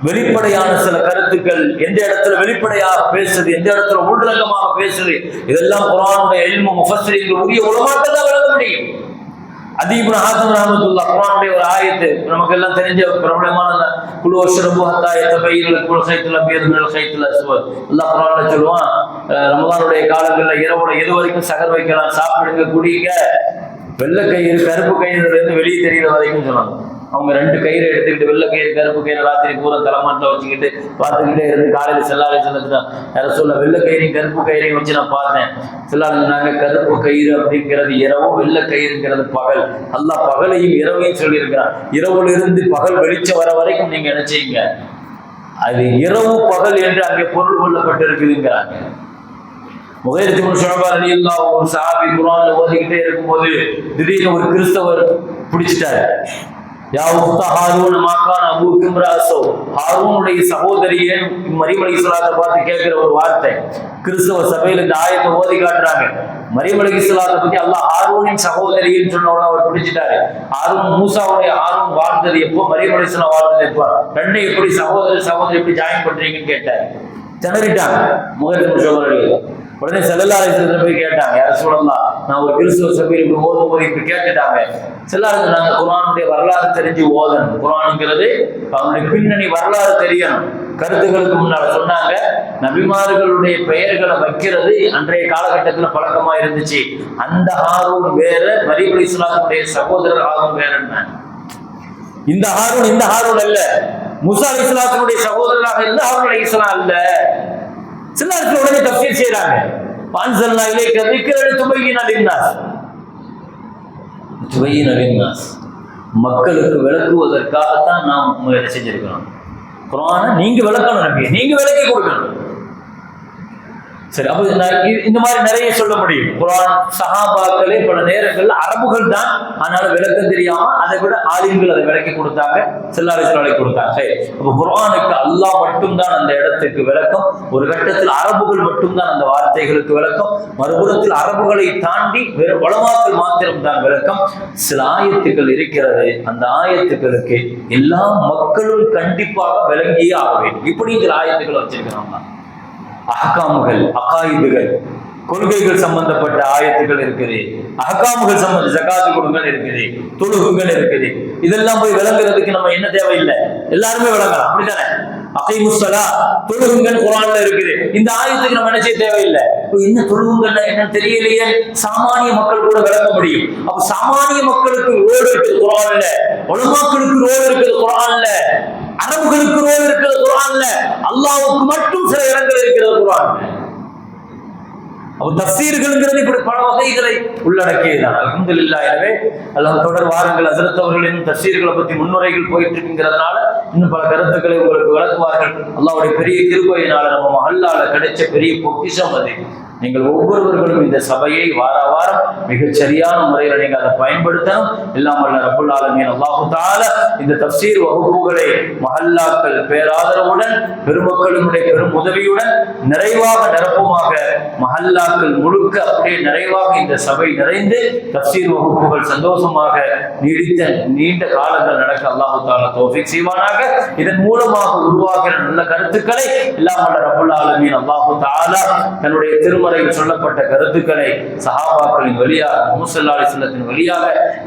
வெளிப்படையான சில கருத்துக்கள் எந்த இடத்துல வெளிப்படையாக பேசுது, எந்த இடத்துல உள்ரங்கமாக பேசுது, இதெல்லாம் குர்ஆனுடைய இல்மு முஃபஸ்ஸிரீன்கள் உரிய உலமாக்கள் தான் விளக்க முடியும். அதி இப்னு ஹாத்திம் ரஹ்மத்துல்லாஹ் குர்ஆனுடைய ஒரு ஆயத்து நமக்கு எல்லாம் தெரிஞ்ச பிரபலமான குலு வஷ்ரபு ஹத்தா யதபையன லக்குல் கைத்துல் அபியது மினல் கைத்துல் அஸ்வத். அல்லாஹ் குர்ஆன்ல சொல்லுவான், ரமலானுடைய காலங்கள்ல இரவுல எது வரைக்கும் சகர் வைக்கலாம், சாப்பிடுங்க, குடிங்க, வெள்ளை கயிறு கருப்பு கயிறுல இருந்து வெளியே தெரிகிற வரைக்கும் சொன்னாங்க. அவங்க ரெண்டு கயிறை எடுத்துக்கிட்டு வெள்ளை கயிறு கருப்பு கயிறு ராத்திரி பூரா தலைமாட்டில் வச்சுக்கிட்டு பார்த்துக்கிட்டே இருந்து காலையில் செல்லாலை சொன்னதுதான் யார சொல்ல வெள்ளை கயிறையும் கருப்பு கயிறையும் வச்சு நான் பார்த்தேன். செல்லாங்க கருப்பு கயிறு அப்படிங்கிறது இரவும், வெள்ளை கயிறுங்கிறது பகல். அல்லாஹ் பகலையும் இரவையும் சொல்லியிருக்கிறான். இரவுல இருந்து பகல் வெளிச்சம் வர வரைக்கும் நீங்க நினைச்சீங்க, அது இரவு பகல் என்று அங்கே பொருள் கொள்ளப்பட்டிருக்குதுங்கிறாங்க. முகைரத் இப்னு ஷுஅபா ரலியல்லாஹு அன்ஹு ஒரு சஹாபி குர்ஆன்ல ஓதிக்கிட்டே இருக்கும்போது திடீர்னு ஒரு கிறிஸ்தவர் பிடிச்சிட்டாரு. யா உக்த ஹாரூன் மாகான அபூ கிம்ராசோ, ஹாரூனுடைய சகோதரியே மரியம் அலைஹிஸ்ஸலாத்தை பார்த்து கேட்கிற ஒரு வார்த்தை. கிறிஸ்தவ சபையில இந்த ஆயத்தை ஓதி காட்டுறாங்க. மரியம் அலைஹிஸ்ஸலாத்தை பத்தி அல்லாஹ் ஹாரூனின் சகோதரின்னு சொன்ன உடனே அவர் பிடிச்சிட்டாரு. ஹாரூன் வாழ்ந்தது எப்போ, மரியம் அலைஹிஸ்ஸலாம் வாழ்ந்தது எப்போ, ரெண்டே எப்படி சகோதரி எப்படி ஜாயின் பண்றீங்கன்னு கேட்டார். திணறிட்டாங்க முகத்தின் சகோதரிகள். உடனே ஸல்லல்லாஹு அலைஹி வஸல்லம் போய் கேட்டாங்க, யா ரசூலல்லாஹ், நான் ஒரு கிறிஸ்துவ சபையில் இப்படி ஓதும்போது இப்படி கேட்டுட்டாங்க. ஸல்லல்லாஹு நாங்கள் குர்ஆனுடைய வரலாறு தெரிஞ்சு ஓதணும். குர்ஆனுங்கிறது அவனுடைய பின்னணி வரலாறு தெரியணும். கருத்துக்களுக்கு முன்னால சொன்னாங்க, நபிமார்களுடைய பெயர்களை வைக்கிறது அன்றைய காலகட்டத்தில் பழக்கமா இருந்துச்சு. அந்த ஹாரூன் வேற, மரியம் அலைஹிஸ்ஸலாத்துடைய சகோதரர் ஹாரூன் வேறன்னா, இந்த ஹாரூன் அல்ல. மூசா அலைஹிஸ்ஸலாத்துடைய சகோதரராக இருந்த ஹாரூன் அலைஹிஸ்ஸலாம் அல்ல. சிலருக்கு உடனே தஃப்சீர் செய்றாங்க. அன்ஸல்னா இலைக ذிக்ர லிதுபய்யின லின்னாஸ், மக்களுக்கு விளக்குவதற்காகத்தான் நாம் முயற்சி செஞ்சிருக்கிறோம். குர்ஆனை நீங்க விளக்கணும், நபி நீங்க விளக்கி கொடுக்கணும். சரி, அப்ப இந்த மாதிரி நிறைய சொல்ல முடியும். குர்ஆன் சஹாபாக்களே பல நேரங்கள்ல அரபுகள் தான், அதனால விளக்கம் தெரியாம அதை விட ஆலிம்கள் அதை விளக்கி கொடுத்தாங்க, ஸல்லல்லாஹு கொடுத்தாங்க. சரி, அப்ப குர்ஆனுக்கு அல்லாஹ் மட்டும்தான் அந்த இடத்துக்கு விளக்கம். ஒரு கட்டத்தில் அரபுகள் மட்டும்தான் அந்த வார்த்தைகளுக்கு விளக்கம், மறுபுறத்தில் அரபுகளை தாண்டி வேறு உலமாக்கள் மாத்திரம் தான் விளக்கம். சில ஆயத்துக்கள் இருக்கிறது, அந்த ஆயத்துக்களுக்கு எல்லா மக்களும் கண்டிப்பாக விளங்கியே ஆக வேண்டும். இப்படி சில ஆயத்துக்களை வச்சிருக்கிறாங்க. அஹ்காமுகள், அகாயிதுகள், கொள்கைகள் சம்பந்தப்பட்ட ஆயத்துகள் இருக்குது. அஹ்காமுகள் சம்பந்த ஜகாத்து கொடுங்கள் இருக்குது, தொழுகுகள் இருக்குது. இதெல்லாம் போய் விளங்குறதுக்கு நம்ம என்ன தேவையில்லை, எல்லாருமே விளங்கலாம். அப்படித்தானே? அகீமுஸ்ஸலா, தொழுகுங்கள் குர்ஆன்ல இருக்குது. இந்த ஆயத்துக்கு நம்ம என்ன செய்ய தேவையில்லை. என்ன தொழுகுங்கள் என்ன தெரியலையே, சாமானிய மக்கள் கூட விளங்க முடியும். அப்ப சாமானிய மக்களுக்கு ரோடு இருக்குது குர்ஆன்ல, உலமாக்களுக்கு ரோடு இருக்குது குர்ஆன்ல, அரபுகளுக்கு ரோல் இருக்கிறது குர்ஆன்ல, அல்லாஹ்வுக்கு மட்டும் சில இடங்கள் இருக்கிறது குர்ஆன்ல. அப்ப தஃசீர்கள்ங்கிறது இப்படி பல வகைகளை உள்ளடக்கியதுதான். அல்ஹம்துலில்லாஹ். எனவே அல்லாஹ் தொடர் வாரங்கள் ஹஸரத் அவர்களின் தஃசீர்களை பற்றி முன்னுரைகள் போயிட்டு இருக்குங்கிறதுனால இன்னும் பல கருத்துக்களை உங்களுக்கு விளக்குவார்கள். அல்லாஹ்வுடைய பெரிய கிருபையினால நம்ம மஹல்லால கிடைச்ச பெரிய பொக்கிஷம் அது. நீங்கள் ஒவ்வொருவர்களும் இந்த சபையை வார வாரம் மிகச் சரியான முறையில் நீங்கள் அதை பயன்படுத்தணும். எல்லாம் வல்ல ரப்புல் ஆலமீன் அல்லாஹு தஆலா இந்த தஃசீர் வகுப்புகளை மஹல்லாக்கள் பேராதரவுடன் பெருமக்களினுடைய பெரும் உதவியுடன் நிறைவாக நிரப்புமாக, மஹல்லாக்கள் முழுக்க அப்படியே நிறைவாக இந்த சபை நிறைந்து தஃசீர் வகுப்புகள் சந்தோஷமாக நீண்ட காலங்கள் நடக்க அல்லாஹு தஆலா தௌஃபீக் செய்வானாக. இதன் மூலமாக உருவாகிற நல்ல கருத்துக்களை எல்லாம் வல்ல ரப்புல் ஆலமீன் அல்லாஹு தஆலா தன்னுடைய திருமறையில் சொல்லப்பட்ட கருத்துக்களை சஹாபாக்களின் வழியாக, முஹம்மது ஸல்லல்லாஹு அலைஹி வஸல்லத்தின் வழியாக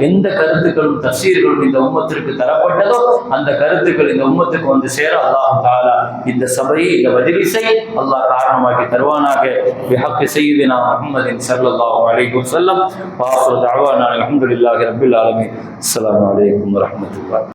எந்த கருத்துக்களும் தஃசீர்களும் இந்த உம்மத்திற்கு தரப்பட்டதோ அந்த கருத்துக்கள் இந்த உம்மத்துக்கு வந்து சேர அல்லாஹ் தஆலா இந்த சபையை, இந்த மஜ்லிஸை அல்லாஹ் காரணமாக்கி தருவானாக. பிஹக்கி சய்யிதினா முஹம்மதின் ஸல்லல்லாஹு அலைஹி வஸல்லம். வ ஆகிரு தஅவானா அல்ஹம்துலில்லாஹி ரப்பில் ஆலமீன். அஸ்ஸலாமு அலைக்கும் வரஹ்மத்துல்லாஹி.